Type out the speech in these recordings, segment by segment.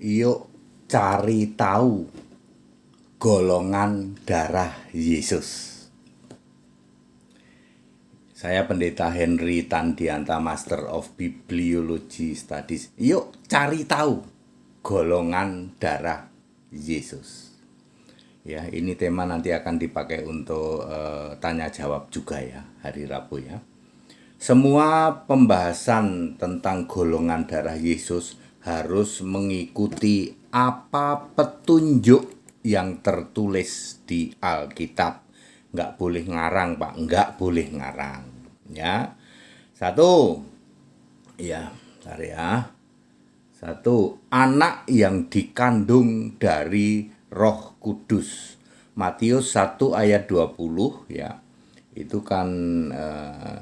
Yuk cari tahu golongan darah Yesus. Saya Pendeta Henry Tandianta, Master of Bibliology Studies. Yuk cari tahu golongan darah Yesus. Ya, ini tema nanti akan dipakai untuk tanya jawab juga ya, hari Rabu ya. Semua pembahasan tentang golongan darah Yesus harus mengikuti apa petunjuk yang tertulis di Alkitab. Nggak boleh ngarang, Pak. Nggak boleh ngarang. Ya. Satu. Ya, bentar ya. Satu, anak yang dikandung dari Roh Kudus. Matius 1 ayat 20 ya. Itu kan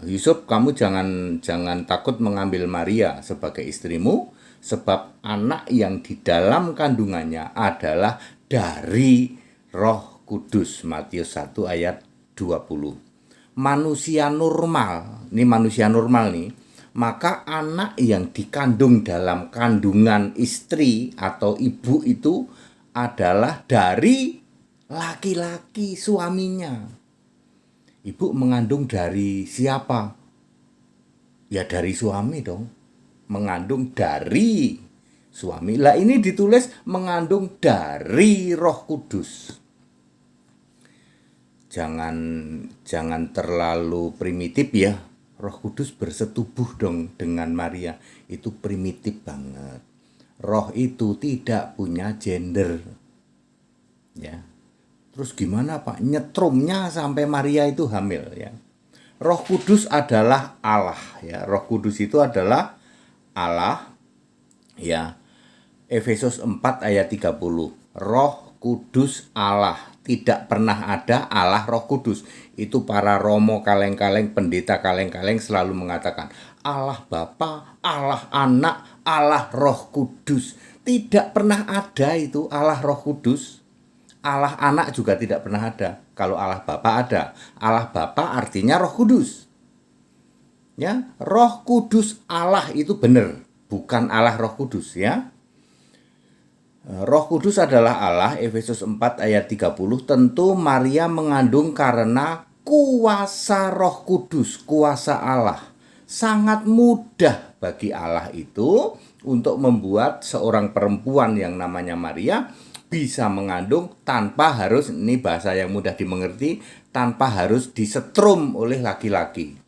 Yusuf, kamu jangan takut mengambil Maria sebagai istrimu, sebab anak yang di dalam kandungannya adalah dari Roh Kudus. Matius 1 ayat 20. Manusia normal nih, maka anak yang dikandung dalam kandungan istri atau ibu itu adalah dari laki-laki suaminya. Ibu mengandung dari siapa? Ya dari suami dong. Mengandung dari suami. Lah ini ditulis mengandung dari Roh Kudus. Jangan terlalu primitif ya. Roh Kudus bersetubuh dong dengan Maria. Itu primitif banget. Roh itu tidak punya gender. Ya. Terus gimana Pak? Nyetrumnya sampai Maria itu hamil ya. Roh Kudus adalah Allah ya. Roh Kudus itu adalah Allah ya. Efesus 4 ayat 30. Roh Kudus Allah. Tidak pernah ada Allah Roh Kudus. Itu para romo kaleng-kaleng, pendeta kaleng-kaleng selalu mengatakan Allah Bapa, Allah Anak, Allah Roh Kudus. Tidak pernah ada itu Allah Roh Kudus. Allah Anak juga tidak pernah ada. Kalau Allah Bapa ada. Allah Bapa artinya Roh Kudus. Ya, Roh Kudus Allah itu benar, bukan Allah Roh Kudus ya. Roh Kudus adalah Allah, Efesus 4 ayat 30. Tentu Maria mengandung karena kuasa Roh Kudus, kuasa Allah. Sangat mudah bagi Allah itu untuk membuat seorang perempuan yang namanya Maria bisa mengandung tanpa harus, ini bahasa yang mudah dimengerti, tanpa harus disetrum oleh laki-laki.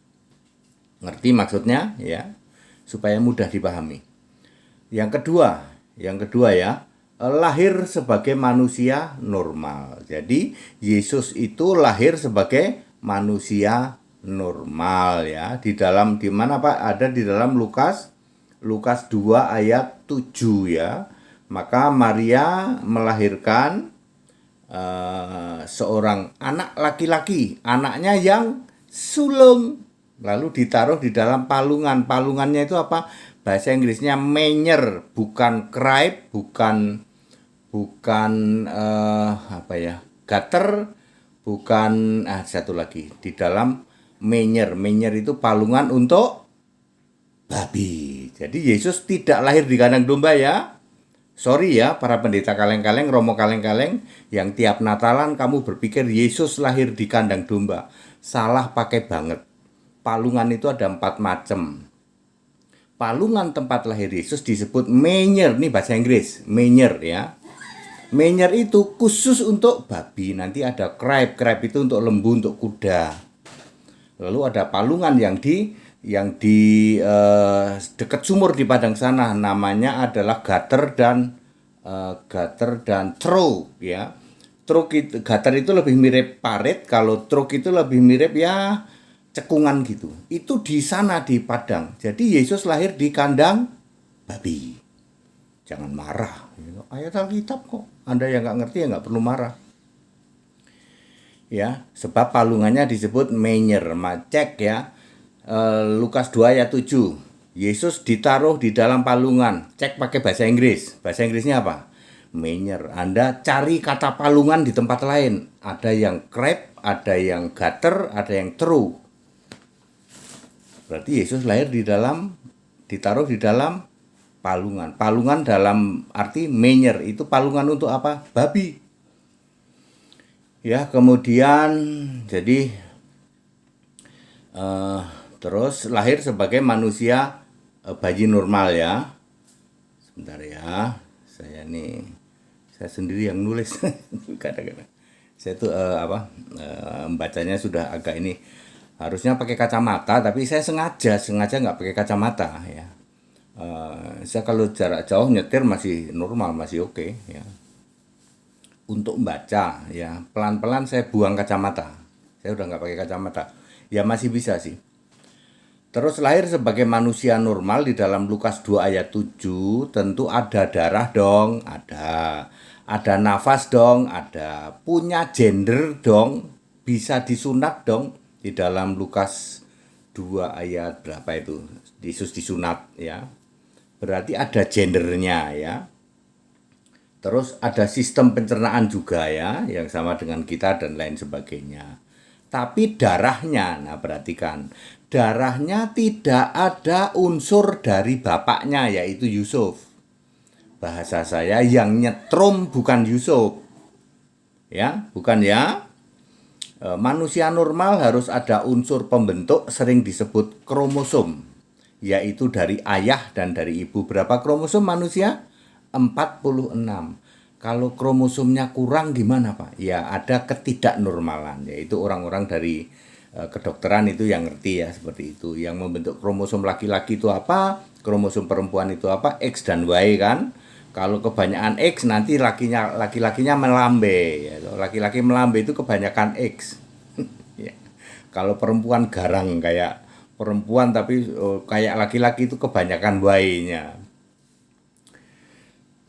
Ngerti maksudnya ya? Supaya mudah dipahami. Yang kedua ya, lahir sebagai manusia normal. Jadi Yesus itu lahir sebagai manusia normal ya. Di mana Pak? Ada di dalam Lukas 2 ayat 7 ya. Maka Maria melahirkan seorang anak laki-laki, anaknya yang sulung, lalu ditaruh di dalam palungan. Palungannya itu apa? Bahasa Inggrisnya manger, bukan crib, bukan gutter, bukan satu lagi di dalam manger. Manger itu palungan untuk babi. Jadi Yesus tidak lahir di kandang domba ya. Sorry ya para pendeta kaleng-kaleng, romo kaleng-kaleng yang tiap Natalan kamu berpikir Yesus lahir di kandang domba. Salah pakai banget. Palungan itu ada 4 macam. Palungan tempat lahir Yesus disebut manger. Ini bahasa Inggris, manger ya. Manger itu khusus untuk babi. Nanti ada crib itu untuk lembu, untuk kuda. Lalu ada palungan yang di dekat sumur di padang sana, namanya adalah gutter dan trough ya. Gutter itu lebih mirip parit, kalau trough itu lebih mirip ya cekungan gitu. Itu di sana di padang. Jadi Yesus lahir di kandang babi. Jangan marah. Ayat Alkitab kok. Anda yang nggak ngerti ya nggak perlu marah. Ya, sebab palungannya disebut manger. Cek ya. Lukas 2 ayat 7. Yesus ditaruh di dalam palungan. Cek pakai bahasa Inggris. Bahasa Inggrisnya apa? Manger. Anda cari kata palungan di tempat lain. Ada yang crib, ada yang gutter, ada yang trough. Berarti Yesus lahir ditaruh di dalam Palungan. Palungan dalam arti menyer itu palungan untuk apa? Babi. Ya, kemudian jadi eh, terus lahir sebagai manusia bayi normal ya. Sebentar ya. Saya sendiri yang nulis kadang-kadang. Saya tuh membacanya sudah agak ini harusnya pakai kacamata tapi saya sengaja nggak pakai kacamata ya. Saya kalau jarak jauh nyetir masih normal, masih oke ya. Untuk membaca ya pelan-pelan saya buang kacamata, saya udah nggak pakai kacamata ya, masih bisa sih. Terus lahir sebagai manusia normal di dalam Lukas 2 ayat 7 tentu ada darah dong, ada nafas dong, ada punya gender dong, bisa disunat dong. Di dalam Lukas 2 ayat berapa itu Yesus disunat ya, berarti ada gendernya ya. Terus ada sistem pencernaan juga ya, yang sama dengan kita dan lain sebagainya. Tapi darahnya, nah perhatikan, darahnya tidak ada unsur dari bapaknya yaitu Yusuf. Bahasa saya yang nyetrum bukan Yusuf. Ya, bukan ya. Manusia normal harus ada unsur pembentuk sering disebut kromosom, yaitu dari ayah dan dari ibu. Berapa kromosom manusia? 46. Kalau kromosomnya kurang gimana Pak? Ya ada ketidaknormalan, yaitu orang-orang dari kedokteran itu yang ngerti ya seperti itu. Yang membentuk kromosom laki-laki itu apa, kromosom perempuan itu apa, X dan Y kan. Kalau kebanyakan X nanti laki-lakinya melambe ya. Laki-laki melambe itu kebanyakan X. Ya. Kalau perempuan garang kayak perempuan tapi kayak laki-laki itu kebanyakan Y-nya.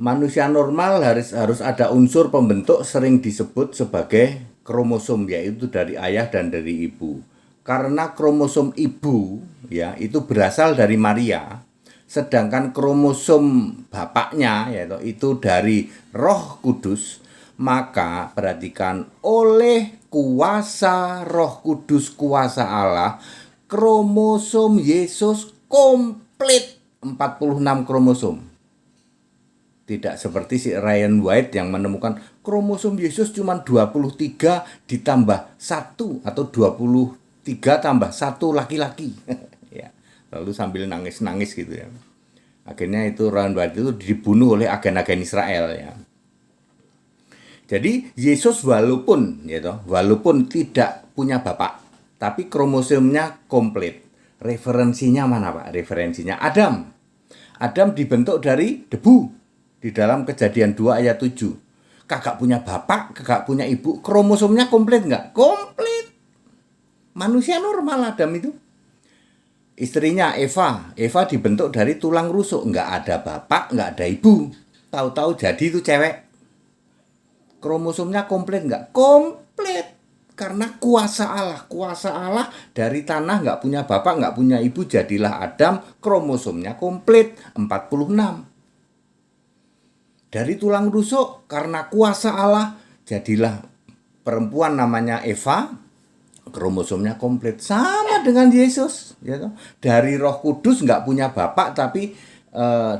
Manusia normal harus ada unsur pembentuk sering disebut sebagai kromosom, yaitu dari ayah dan dari ibu. Karena kromosom ibu ya itu berasal dari Maria, sedangkan kromosom bapaknya yaitu itu dari Roh Kudus, maka perhatikan oleh kuasa Roh Kudus, kuasa Allah, kromosom Yesus komplit 46 kromosom. Tidak seperti si Ryan White yang menemukan kromosom Yesus cuma 23 ditambah 1 atau 23 tambah 1 laki-laki. Ya, lalu sambil nangis-nangis gitu ya. Akhirnya itu Ryan White itu dibunuh oleh agen-agen Israel ya. Jadi Yesus walaupun tidak punya bapak, tapi kromosomnya komplit. Referensinya mana Pak? Referensinya Adam. Adam dibentuk dari debu. Di dalam Kejadian 2 ayat 7. Kagak punya bapak, kagak punya ibu, kromosomnya komplit nggak? Komplit. Manusia normal Adam itu. Istrinya Eva dibentuk dari tulang rusuk, nggak ada bapak, nggak ada ibu. Tahu-tahu jadi itu cewek. Kromosomnya komplit nggak? Komplit. Karena kuasa Allah dari tanah nggak punya bapak, nggak punya ibu, jadilah Adam, kromosomnya komplit 46. Dari tulang rusuk karena kuasa Allah jadilah perempuan namanya Eva, kromosomnya komplit sama dengan Yesus ya toh. Dari Roh Kudus nggak punya bapak tapi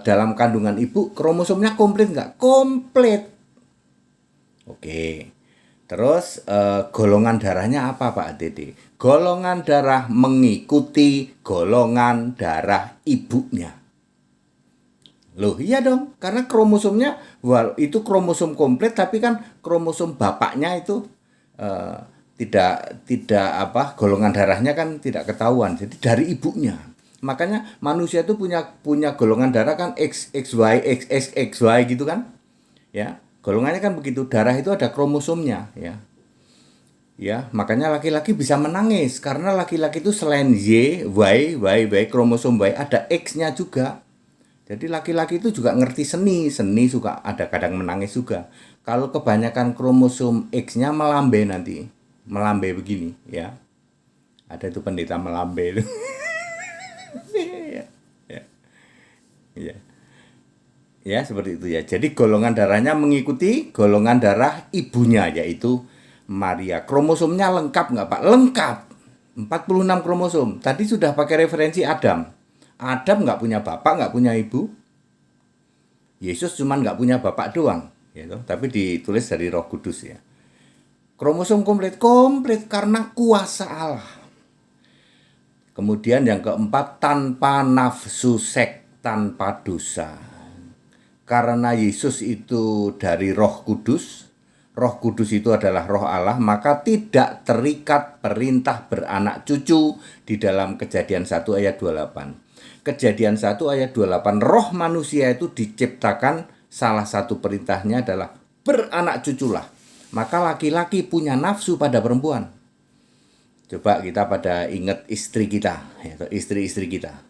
dalam kandungan ibu kromosomnya komplit nggak? Komplit. Oke. Terus golongan darahnya apa Pak Dede? Golongan darah mengikuti golongan darah ibunya. Loh iya dong, karena kromosomnya itu kromosom komplit tapi kan kromosom bapaknya itu tidak golongan darahnya kan tidak ketahuan. Jadi dari ibunya. Makanya manusia itu punya golongan darah kan XXY, XXXY gitu kan. Ya, golongannya kan begitu. Darah itu ada kromosomnya ya. Ya, makanya laki-laki bisa menangis karena laki-laki itu selain Y, kromosom Y ada X-nya juga. Jadi laki-laki itu juga ngerti seni suka ada kadang menangis juga. Kalau kebanyakan kromosom X-nya melambe nanti, melambe begini ya. Ada itu pendeta melambe itu. Ya. Ya, seperti itu ya. Jadi golongan darahnya mengikuti golongan darah ibunya yaitu Maria. Kromosomnya lengkap nggak Pak? Lengkap. 46 kromosom. Tadi sudah pakai referensi Adam. Adam nggak punya bapak, nggak punya ibu. Yesus cuma nggak punya bapak doang, gitu. Tapi ditulis dari Roh Kudus ya. Kromosom komplit karena kuasa Allah. Kemudian yang keempat, tanpa nafsu seks, tanpa dosa. Karena Yesus itu dari Roh Kudus itu adalah Roh Allah, maka tidak terikat perintah beranak cucu di dalam Kejadian 1 ayat 28. Kejadian 1 ayat 28, roh manusia itu diciptakan, salah satu perintahnya adalah beranak cuculah. Maka laki-laki punya nafsu pada perempuan. Coba kita pada ingat istri kita, atau istri-istri kita.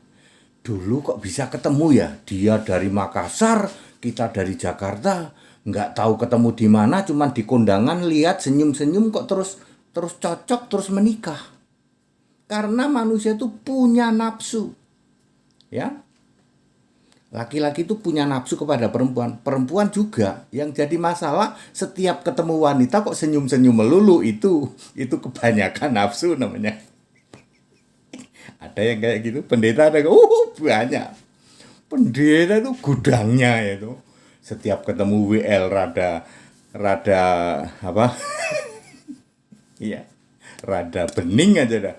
Dulu kok bisa ketemu ya, dia dari Makassar, kita dari Jakarta, nggak tahu ketemu di mana, cuman di kondangan lihat senyum-senyum kok terus cocok, terus menikah. Karena manusia itu punya nafsu, ya. Laki-laki itu punya nafsu kepada perempuan, perempuan juga. Yang jadi masalah setiap ketemu wanita kok senyum-senyum melulu, itu kebanyakan nafsu namanya. Ada yang kayak gitu, pendeta ada banyak. Pendeta itu gudangnya itu. Setiap ketemu WL rada apa? Iya. Rada bening aja dah.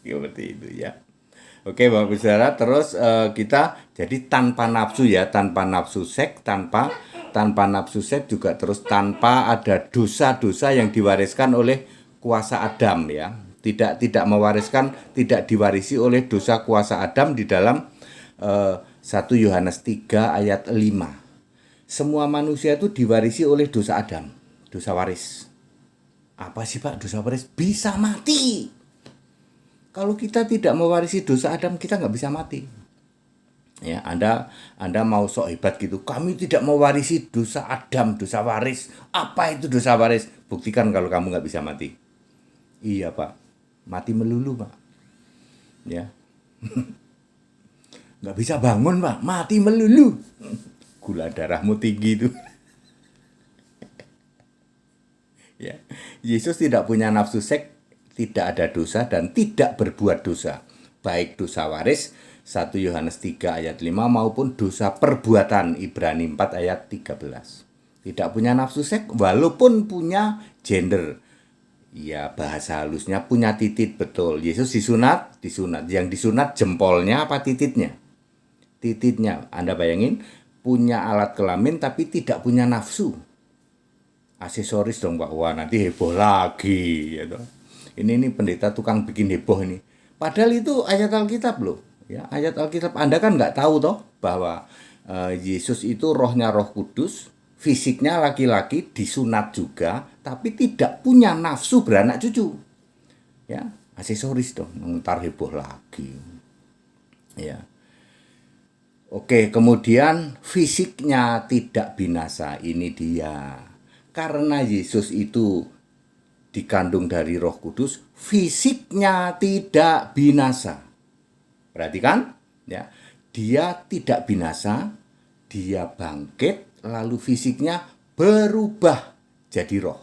Seperti itu ya. Oke Bapak Saudara, terus kita jadi tanpa nafsu ya, tanpa nafsu seks, tanpa nafsu seks juga, terus tanpa ada dosa-dosa yang diwariskan oleh kuasa Adam ya. Tidak diwarisi oleh dosa kuasa Adam di dalam 1 Yohanes 3 ayat 5. Semua manusia itu diwarisi oleh dosa Adam, dosa waris. Apa sih Pak dosa waris? Bisa mati. Kalau kita tidak mewarisi dosa Adam, kita nggak bisa mati. Ya, Anda mau sok hebat gitu. Kami tidak mewarisi dosa Adam, dosa waris. Apa itu dosa waris? Buktikan kalau kamu nggak bisa mati. Iya Pak, mati melulu Pak. Ya, nggak bisa bangun Pak, mati melulu. Gula darahmu tinggi itu. Ya, Yesus tidak punya nafsu seks, tidak ada dosa dan tidak berbuat dosa, baik dosa waris 1 Yohanes 3 ayat 5 maupun dosa perbuatan Ibrani 4 ayat 13. Tidak punya nafsu seks walaupun punya gender. Ya bahasa halusnya punya titit, betul. Yesus disunat. Yang disunat jempolnya apa tititnya? Tititnya. Anda bayangin punya alat kelamin tapi tidak punya nafsu. Aksesoris dong Pak. Wah nanti heboh lagi gitu. Ini pendeta tukang bikin heboh ini. Padahal itu ayat Alkitab loh. Ya, ayat Alkitab. Anda kan nggak tahu toh bahwa Yesus itu rohnya Roh Kudus, fisiknya laki-laki, disunat juga, tapi tidak punya nafsu beranak cucu. Ya, aksesoris dong. Ntar heboh lagi. Ya. Oke, kemudian fisiknya tidak binasa. Ini dia. Karena Yesus itu dikandung dari Roh Kudus, fisiknya tidak binasa. Perhatikan, ya. Dia tidak binasa, dia bangkit, lalu fisiknya berubah jadi roh.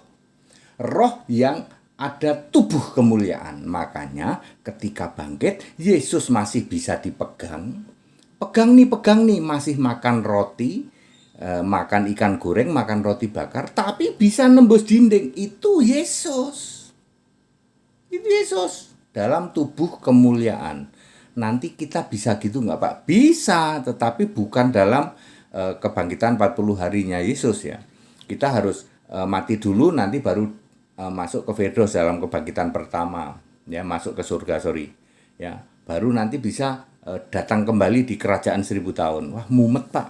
Roh yang ada tubuh kemuliaan. Makanya ketika bangkit, Yesus masih bisa dipegang. Pegang nih, masih makan roti, makan ikan goreng, makan roti bakar, tapi bisa nembus dinding. Itu Yesus. Itu Yesus dalam tubuh kemuliaan. Nanti kita bisa gitu nggak Pak? Bisa, tetapi bukan dalam kebangkitan 40 harinya Yesus ya. Kita harus mati dulu, nanti baru masuk ke Firdaus dalam kebangkitan pertama. Ya, masuk ke surga, ya, baru nanti bisa datang kembali di kerajaan 1000 tahun. Wah, mumet Pak.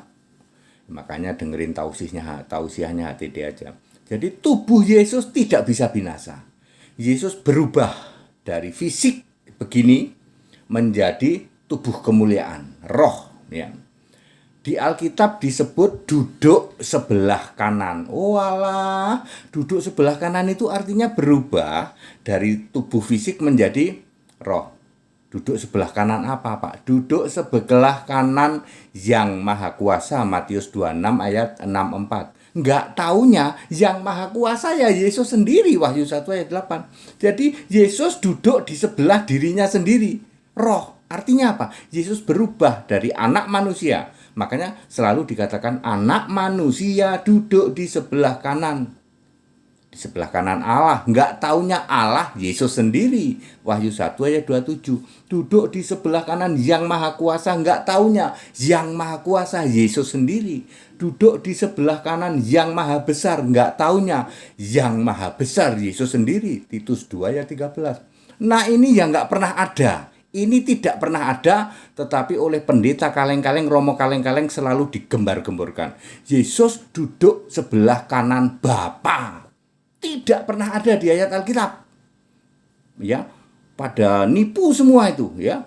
Makanya dengerin tausiahnya HTD aja. Jadi tubuh Yesus tidak bisa binasa. Yesus berubah dari fisik begini menjadi tubuh kemuliaan, roh ya. Di Alkitab disebut duduk sebelah kanan. Oh alah, duduk sebelah kanan itu artinya berubah dari tubuh fisik menjadi roh. Duduk sebelah kanan apa Pak? Duduk sebelah kanan Yang Maha Kuasa, Matius 26 ayat 64. Nggak taunya Yang Maha Kuasa ya Yesus sendiri, Wahyu 1 ayat 8. Jadi Yesus duduk di sebelah dirinya sendiri. Roh, artinya apa? Yesus berubah dari anak manusia Makanya selalu dikatakan anak manusia duduk di sebelah kanan. Di sebelah kanan Allah. Nggak taunya Allah, Yesus sendiri. Wahyu 1 ayat 27. Duduk di sebelah kanan yang maha kuasa. Nggak taunya yang maha kuasa, Yesus sendiri. Duduk di sebelah kanan yang maha besar. Nggak taunya yang maha besar, Yesus sendiri. Titus 2 ayat 13. Nah ini yang nggak pernah ada. Ini tidak pernah ada, tetapi oleh pendeta kaleng-kaleng, romo kaleng-kaleng selalu digembar-gemborkan. Yesus duduk sebelah kanan Bapa. Tidak pernah ada di ayat Alkitab. Ya, pada nipu semua itu, ya.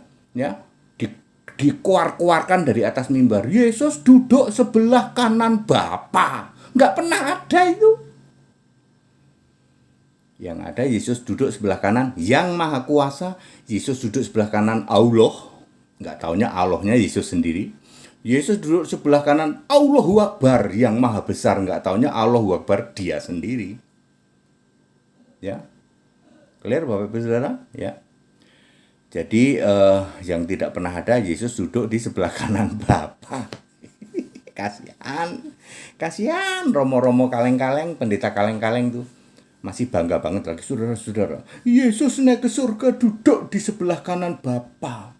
Dikeluarkan dari atas mimbar. Yesus duduk sebelah kanan Bapa. Nggak pernah ada itu. Yang ada Yesus duduk sebelah kanan yang maha kuasa. Yesus duduk sebelah kanan Allah. Nggak taunya Allahnya Yesus sendiri. Yesus duduk sebelah kanan Allahu Akbar yang maha besar. Nggak taunya Allahu Akbar dia sendiri. Ya, clear Bapak Ibu Saudara? Ya. Jadi yang tidak pernah ada, Yesus duduk di sebelah kanan Bapa. Kasihan romo-romo kaleng-kaleng, pendeta kaleng-kaleng tuh. Masih bangga banget lagi, saudara-saudara. Yesus naik ke surga duduk di sebelah kanan Bapa.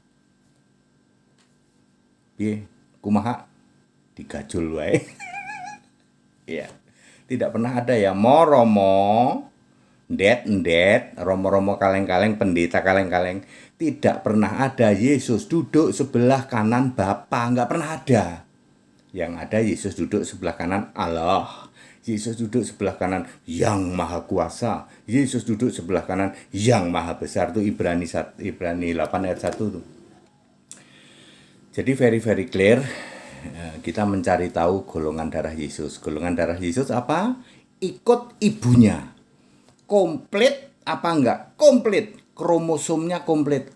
Kumaha digajul wae. Ya. Tidak pernah ada ya romo romo-romo kaleng-kaleng, pendeta kaleng-kaleng. Tidak pernah ada Yesus duduk sebelah kanan Bapa, nggak pernah ada. Yang ada Yesus duduk sebelah kanan Allah. Yesus duduk sebelah kanan yang maha kuasa. Yesus duduk sebelah kanan yang maha besar. Itu Ibrani 8 ayat 1 tuh. Jadi very clear. Kita mencari tahu golongan darah Yesus. Golongan darah Yesus apa? Ikut ibunya. Komplit apa enggak? Komplit. Kromosomnya komplit.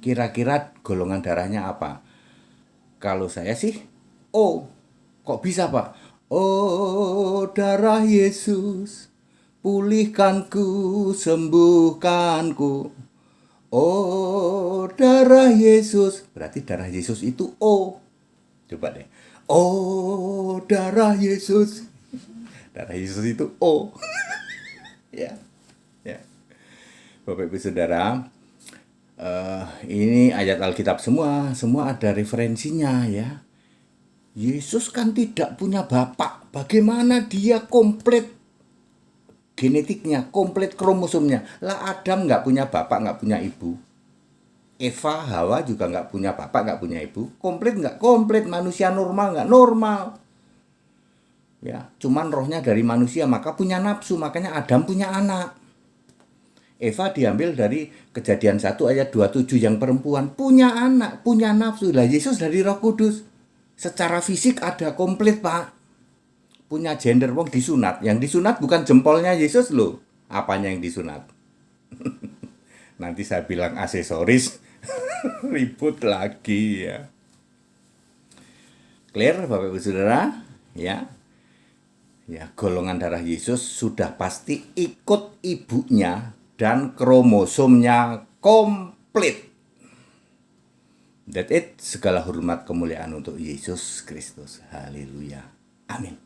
Kira-kira golongan darahnya apa? Kalau saya sih O. Kok bisa, Pak? Oh darah Yesus, pulihkanku, sembuhkanku. Oh darah Yesus. Berarti darah Yesus itu O. Coba deh. Oh darah Yesus. Darah Yesus itu O. Ya. Bapak Ibu Saudara, ini ayat Alkitab semua ada referensinya ya. Yesus kan tidak punya bapak. Bagaimana dia komplit genetiknya, komplit kromosomnya? Lah Adam nggak punya bapak, nggak punya ibu. Eva, Hawa juga nggak punya bapak, nggak punya ibu. Komplit nggak? Komplit. Manusia normal nggak? Normal. Ya, cuman rohnya dari manusia, maka punya nafsu. Makanya Adam punya anak. Eva diambil dari Kejadian 1 ayat 27 yang perempuan. Punya anak, punya nafsu. Lah Yesus dari Roh Kudus. Secara fisik ada komplit, Pak. Punya gender, wong disunat. Yang disunat bukan jempolnya Yesus loh. Apanya yang disunat? Nanti saya bilang aksesoris. Ribut lagi ya. Clear Bapak Ibu Saudara? Ya. Ya, golongan darah Yesus sudah pasti ikut ibunya dan kromosomnya komplit. That's it. Segala hormat kemuliaan untuk Yesus Kristus. Haleluya. Amin.